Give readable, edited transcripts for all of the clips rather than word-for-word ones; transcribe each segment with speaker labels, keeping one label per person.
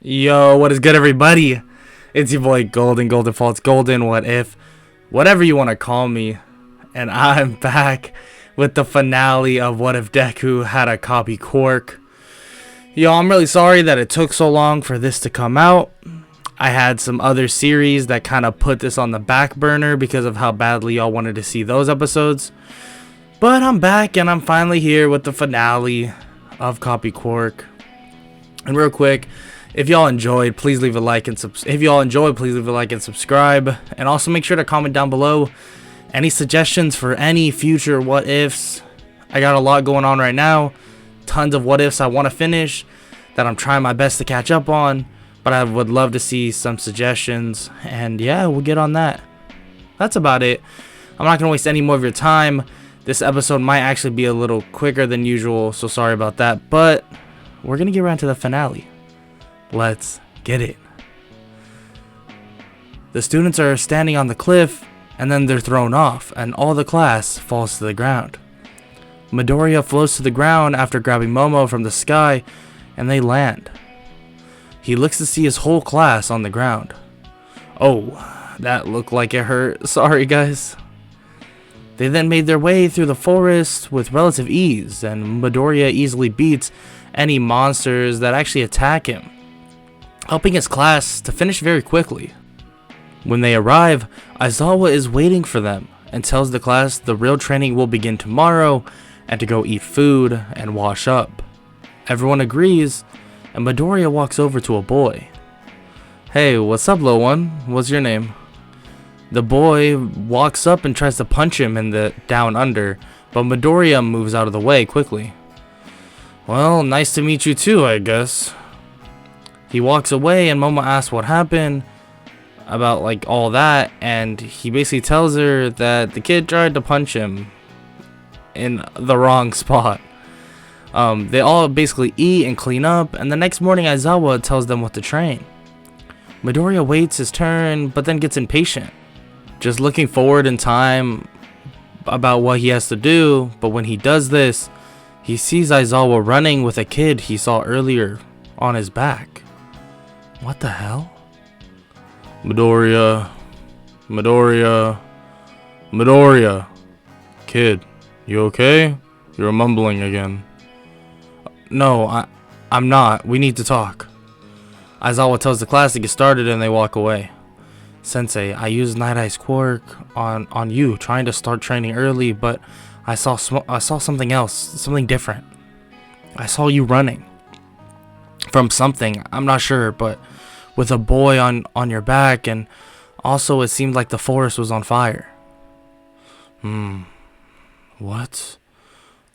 Speaker 1: Yo, what is good, everybody? It's your boy Golden Faults, Golden What If, whatever you want to call me, and I'm back with the finale of What If Deku Had a Copy Quirk. Yo, I'm really sorry that it took so long for this to come out. I had some other series that kind of put this on the back burner because of how badly y'all wanted to see those episodes. But I'm back and I'm finally here with the finale of Copy Quirk. And real quick, if y'all enjoyed, please leave a like and subscribe. And also make sure to comment down below any suggestions for any future what ifs. I got a lot going on right now. Tons of what ifs I want to finish that I'm trying my best to catch up on. But I would love to see some suggestions. And yeah, we'll get on that. That's about it. I'm not going to waste any more of your time. This episode might actually be a little quicker than usual, so sorry about that. But we're going to get right to the finale. Let's get it. The students are standing on the cliff, and then they're thrown off, and all the class falls to the ground. Midoriya floats to the ground after grabbing Momo from the sky, and they land. He looks to see his whole class on the ground. Oh, that looked like it hurt. Sorry, guys. They then made their way through the forest with relative ease, and Midoriya easily beats any monsters that actually attack him, helping his class to finish very quickly. When they arrive, Aizawa is waiting for them and tells the class the real training will begin tomorrow and to go eat food and wash up. Everyone agrees, and Midoriya walks over to a boy. "Hey, what's up, little one? What's your name?" The boy walks up and tries to punch him in the down under, but Midoriya moves out of the way quickly. "Well, nice to meet you too, I guess." He walks away and Momo asks what happened about all that, and he basically tells her that the kid tried to punch him in the wrong spot. They all basically eat and clean up, and the next morning Aizawa tells them what to train. Midoriya waits his turn but then gets impatient, just looking forward in time about what he has to do. But when he does this, he sees Aizawa running with a kid he saw earlier on his back. What the hell? Midoriya. Kid, you okay? You're mumbling again. No, I'm not. We need to talk. Aizawa tells the class to get started and they walk away. "Sensei, I used Night Eye's quirk on you, trying to start training early, but I saw something else, something different. I saw you running from something, I'm not sure, but with a boy on your back, and also it seemed like the forest was on fire." What?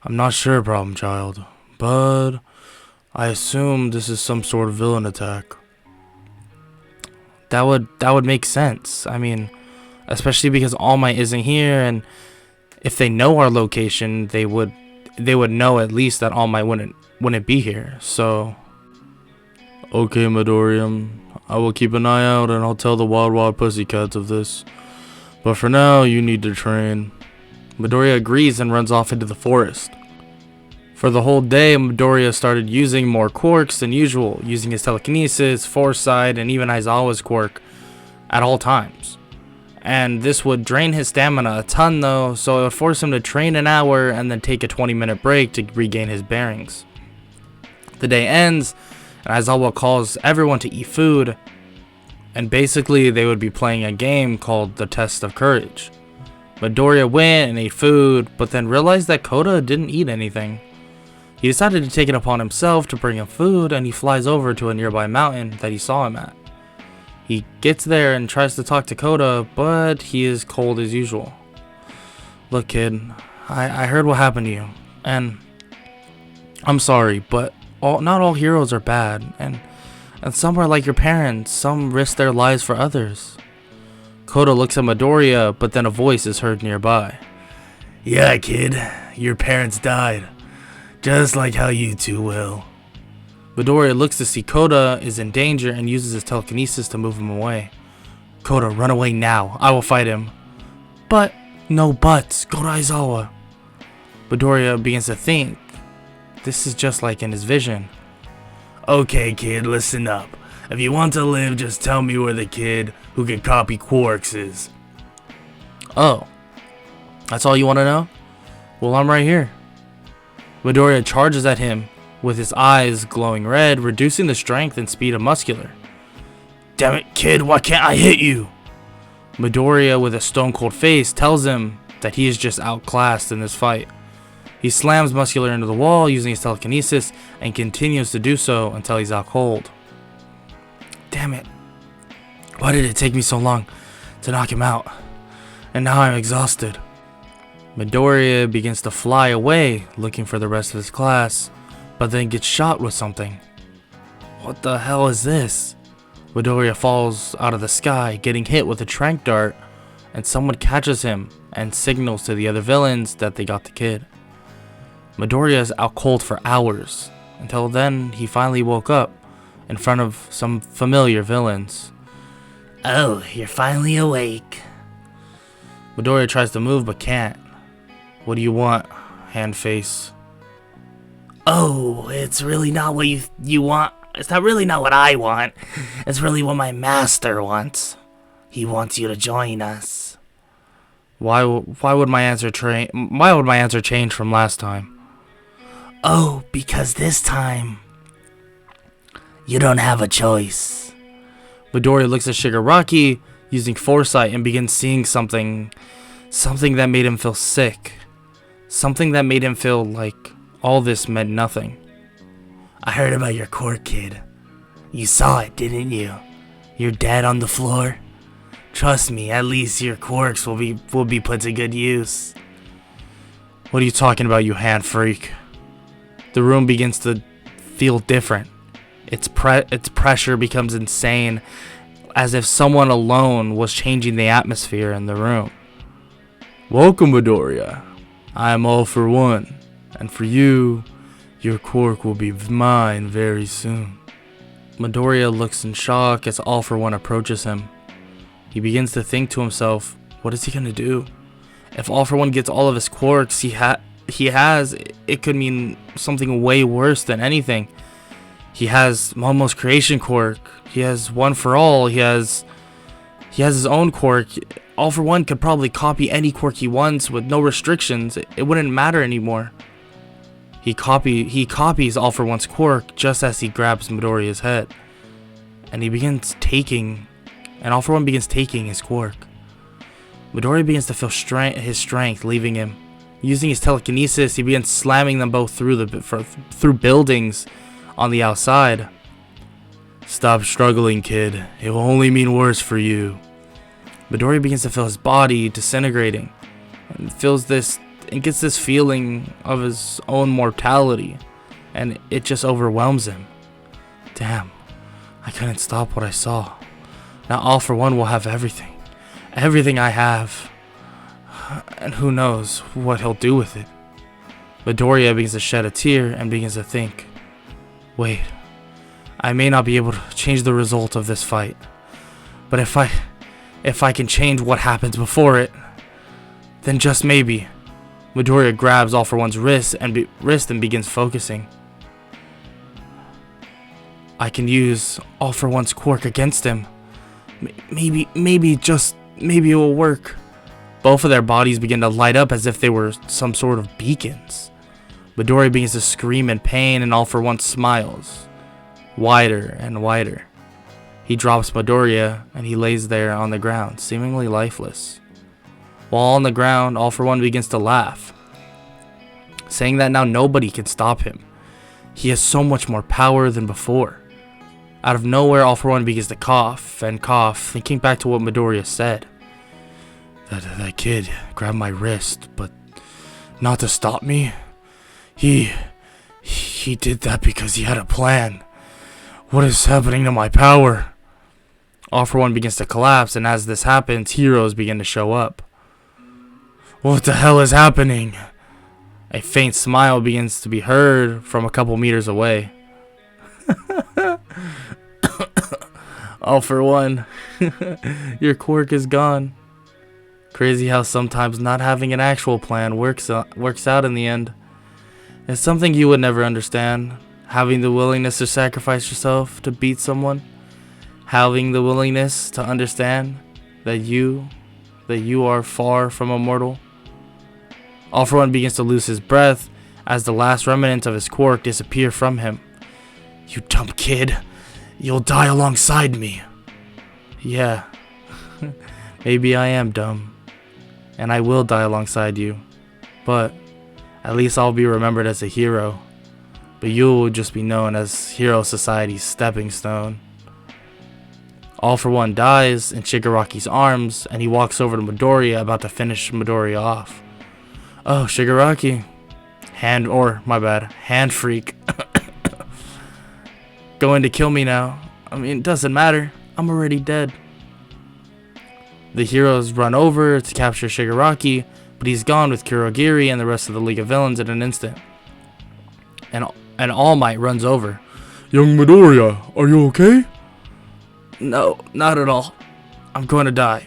Speaker 1: I'm not sure, problem child, but I assume this is some sort of villain attack. That would make sense. I mean, especially because All Might isn't here, and if they know our location, they would know at least that All Might wouldn't be here. So okay, Midoriya, I will keep an eye out and I'll tell the Wild Pussycats of this. But for now, you need to train. Midoriya agrees and runs off into the forest. For the whole day, Midoriya started using more quirks than usual, using his telekinesis, foresight, and even Aizawa's quirk at all times. And this would drain his stamina a ton though, so it would force him to train an hour and then take a 20-minute break to regain his bearings. The day ends, and Aizawa calls everyone to eat food, and basically they would be playing a game called the Test of Courage. Midoriya went and ate food, but then realized that Kota didn't eat anything. He decided to take it upon himself to bring him food, and he flies over to a nearby mountain that he saw him at. He gets there and tries to talk to Kota, but he is cold as usual. "Look, kid, I heard what happened to you, and I'm sorry, but not all heroes are bad, and some are like your parents, some risk their lives for others." Kota looks at Midoriya, but then a voice is heard nearby. "Yeah, kid, your parents died, just like how you two will." Midoriya looks to see Kota is in danger and uses his telekinesis to move him away. "Kota, run away now. I will fight him." "But, no buts. Go to Aizawa." Midoriya begins to think. This is just like in his vision. "Okay, kid, listen up. If you want to live, just tell me where the kid who can copy Quarks is. Oh, that's all you want to know? Well, I'm right here. Midoriya charges at him with his eyes glowing red, reducing the strength and speed of Muscular. Damn it, kid, why can't I hit you? Midoriya, with a stone-cold face, tells him that he is just outclassed in this fight. He slams Muscular into the wall using his telekinesis and continues to do so until he's out cold. Damn it. Why did it take me so long to knock him out? And now I'm exhausted. Midoriya begins to fly away looking for the rest of his class, but then gets shot with something. What the hell is this? Midoriya falls out of the sky, getting hit with a tranq dart, and someone catches him and signals to the other villains that they got the kid. Midoriya is out cold for hours, until then he finally woke up in front of some familiar villains. Oh, you're finally awake. Midoriya tries to move but can't. What do you want, hand face? Oh, it's really not what you want. It's not really not what I want. It's really what my master wants. He wants you to join us. Why would my answer change from last time? Oh, because this time you don't have a choice. Midoriya looks at Shigaraki using foresight and begins seeing something that made him feel sick. Something that made him feel like all this meant nothing. I heard about your Quirk, kid. You saw it, didn't you? You're dead on the floor. Trust me, at least your quirks will be put to good use. What are you talking about, you hand freak? The room begins to feel different. Its pressure becomes insane, as if someone alone was changing the atmosphere in the room. Welcome, Midoriya. I am all for one, and for you, your quirk will be mine very soon. Midoriya looks in shock as All For One approaches him. He begins to think to himself, what is he gonna do? If All For One gets all of his quirks he has, it could mean something way worse than anything. He has Momo's creation quirk. He has One For All. He has his own quirk. All For One could probably copy any quirk he wants with no restrictions. It wouldn't matter anymore. He copies All For One's quirk just as he grabs Midoriya's head. And All For One begins taking his quirk. Midoriya begins to feel his strength leaving him. Using his telekinesis, he begins slamming them both through buildings on the outside. Stop struggling, kid. It will only mean worse for you. Midoriya begins to feel his body disintegrating, and gets this feeling of his own mortality, and it just overwhelms him. Damn, I couldn't stop what I saw. Now All For One will have everything I have, and who knows what he'll do with it. Midoriya begins to shed a tear and begins to think, wait, I may not be able to change the result of this fight, but if I can change what happens before it, then just maybe. Midoriya grabs All For One's wrist and begins focusing. I can use All For One's quirk against him. Maybe it will work. Both of their bodies begin to light up as if they were some sort of beacons. Midoriya begins to scream in pain and All For One smiles. Wider and wider. He drops Midoriya and he lays there on the ground, seemingly lifeless. While on the ground, All For One begins to laugh, saying that now nobody can stop him. He has so much more power than before. Out of nowhere, All For One begins to cough and cough, thinking back to what Midoriya said. That kid grabbed my wrist, but not to stop me. He did that because he had a plan. What is happening to my power? All For One begins to collapse, and as this happens, heroes begin to show up. What the hell is happening? A faint smile begins to be heard from a couple meters away. All For One, your quirk is gone. Crazy how sometimes not having an actual plan works out in the end. It's something you would never understand, having the willingness to sacrifice yourself to beat someone. having the willingness to understand that you are far from immortal. All for One begins to lose his breath as the last remnants of his quirk disappear from him. You dumb kid, you'll die alongside me. Yeah, maybe I am dumb, and I will die alongside you, but at least I'll be remembered as a hero, but you will just be known as Hero Society's stepping stone. All for One dies in Shigaraki's arms, and he walks over to Midoriya, about to finish Midoriya off. Oh, Shigaraki. Hand freak. Going to kill me now. I mean, it doesn't matter. I'm already dead. The heroes run over to capture Shigaraki, but he's gone with Kurogiri and the rest of the League of Villains in an instant. And All Might runs over. Young Midoriya, are you okay? No, not at all. I'm going to die.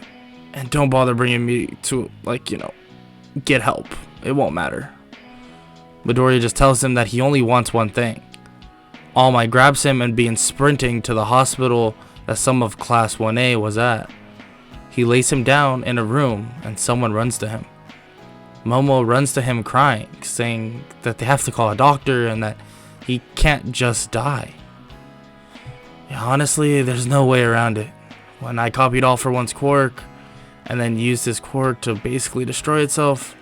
Speaker 1: And don't bother bringing me to, get help. It won't matter. Midoriya just tells him that he only wants one thing. All Might grabs him and begins sprinting to the hospital that some of Class 1A was at. He lays him down in a room and someone runs to him. Momo runs to him crying, saying that they have to call a doctor and that he can't just die. Yeah, honestly, there's no way around it. When I copied All for One's quirk and then used his quirk to basically destroy itself,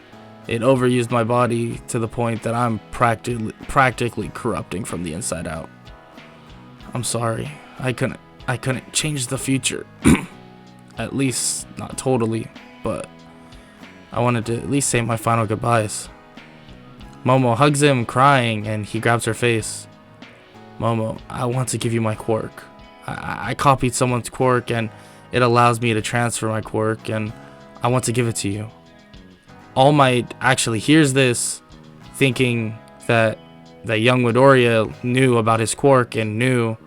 Speaker 1: it overused my body to the point that I'm practically corrupting from the inside out. I'm sorry. I couldn't change the future. At least not totally, but I wanted to at least say my final goodbyes. Momo hugs him, crying, and he grabs her face. Momo, I want to give you my quirk. I copied someone's quirk, and it allows me to transfer my quirk, and I want to give it to you. All Might actually hears this, thinking that young Midoriya knew about his quirk and knew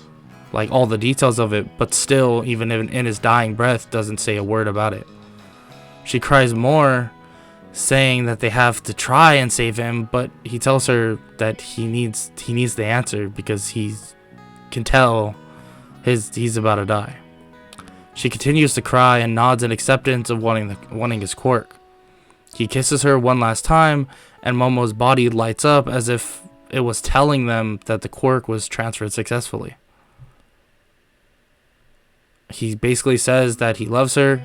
Speaker 1: all the details of it, but still, even in his dying breath, doesn't say a word about it. She cries more, saying that they have to try and save him, but he tells her that he needs the answer because he can tell he's about to die. She continues to cry and nods in acceptance of wanting his quirk. He kisses her one last time, and Momo's body lights up as if it was telling them that the quirk was transferred successfully. He basically says that he loves her,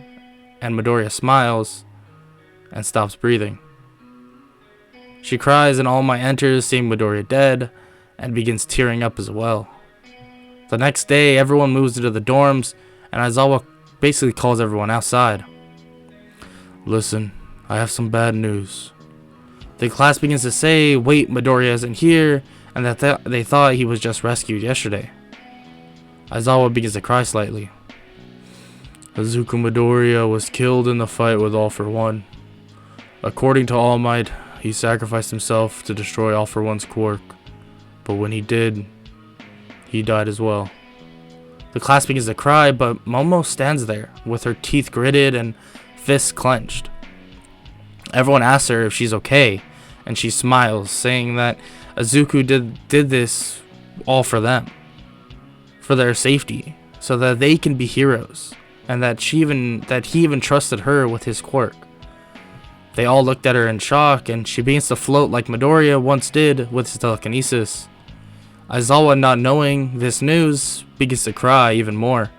Speaker 1: and Midoriya smiles and stops breathing. She cries, and All Might enters, seeing Midoriya dead, and begins tearing up as well. The next day, everyone moves into the dorms, and Aizawa basically calls everyone outside. Listen, I have some bad news. The class begins to say, wait, Midoriya isn't here, and that they thought he was just rescued yesterday. Aizawa begins to cry slightly. Izuku Midoriya was killed in the fight with All for One. According to All Might, he sacrificed himself to destroy All for One's quirk, but when he did, he died as well. The class begins to cry, but Momo stands there with her teeth gritted and fists clenched. Everyone asks her if she's okay, and she smiles, saying that Izuku did this all for them, for their safety, so that they can be heroes, and that he even trusted her with his quirk. They all looked at her in shock, and she begins to float like Midoriya once did with his telekinesis. Aizawa, not knowing this news, begins to cry even more,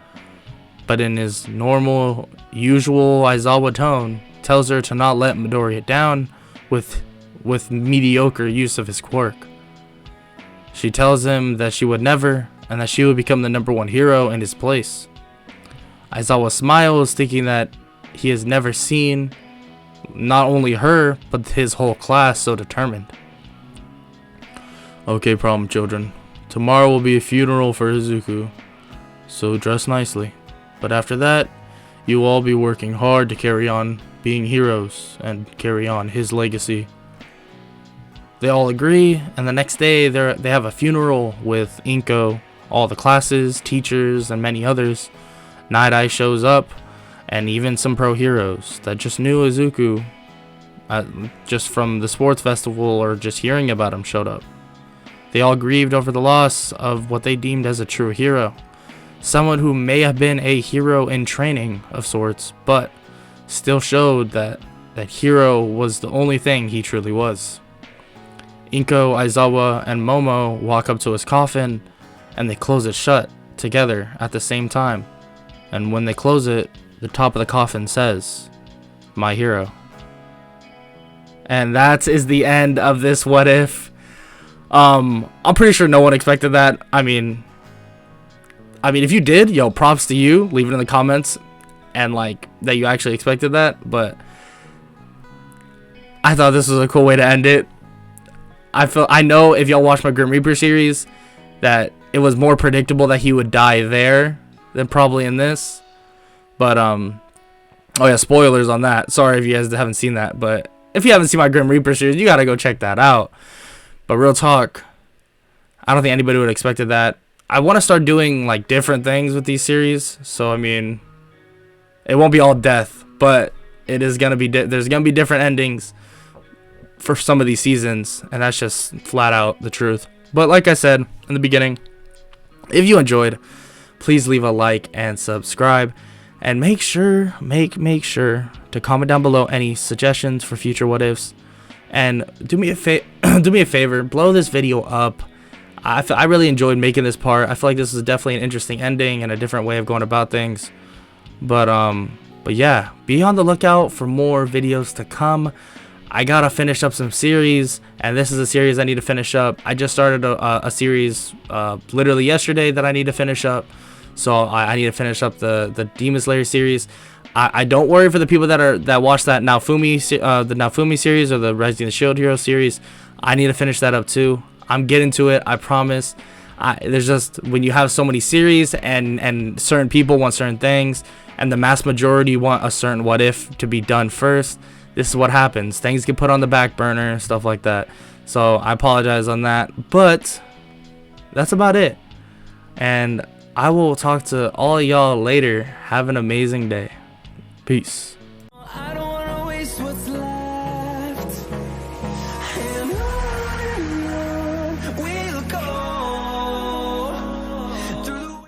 Speaker 1: but in his normal, usual Aizawa tone, tells her to not let Midoriya down with mediocre use of his quirk. She tells him that she would never, and that she would become the #1 hero in his place. Aizawa smiles, thinking that he has never seen not only her, but his whole class so determined. Okay, problem children. Tomorrow will be a funeral for Izuku, so dress nicely. But after that, you will all be working hard to carry on being heroes and carry on his legacy. They all agree, and the next day they have a funeral with Inko, all the classes, teachers, and many others. Night Eye shows up, and even some pro heroes that just knew Izuku just from the sports festival or just hearing about him showed up. They all grieved over the loss of what they deemed as a true hero, someone who may have been a hero in training of sorts, but still showed that hero was the only thing he truly was. Inko, Aizawa, and Momo walk up to his coffin, and they close it shut together at the same time. And when they close it, the top of the coffin says, "My hero." And that is the end of this What If. I'm pretty sure no one expected that. I mean, if you did, yo, props to you. Leave it in the comments, and like that you actually expected that. But I thought this was a cool way to end it. I know if y'all watched my Grim Reaper series, that it was more predictable that he would die there than probably in this. But oh yeah, spoilers on that. Sorry if you guys haven't seen that, but if you haven't seen my Grim Reaper series, you gotta go check that out. But real talk, I don't think anybody would have expected that. I want to start doing like different things with these series, so I mean, it won't be all death, but it is gonna be there's gonna be different endings for some of these seasons, and that's just flat out the truth. But like I said in the beginning, if you enjoyed, please leave a like and subscribe, and make sure to comment down below any suggestions for future what ifs, and do me a favor, blow this video up. I really enjoyed making this part. I feel like this is definitely an interesting ending and a different way of going about things. But yeah, be on the lookout for more videos to come. I gotta finish up some series, and this is a series I need to finish up. I just started a series literally yesterday that I need to finish up, so I need to finish up the Demon Slayer series. I don't worry for the people that watch that the Naofumi series or the Rising the Shield Hero series. I need to finish that up too. I'm getting to it, I promise. There's just, when you have so many series and certain people want certain things, and the mass majority want a certain what if to be done first, this is what happens. Things get put on the back burner, stuff like that. So I apologize on that, but that's about it. And I will talk to all y'all later. Have an amazing day. Peace.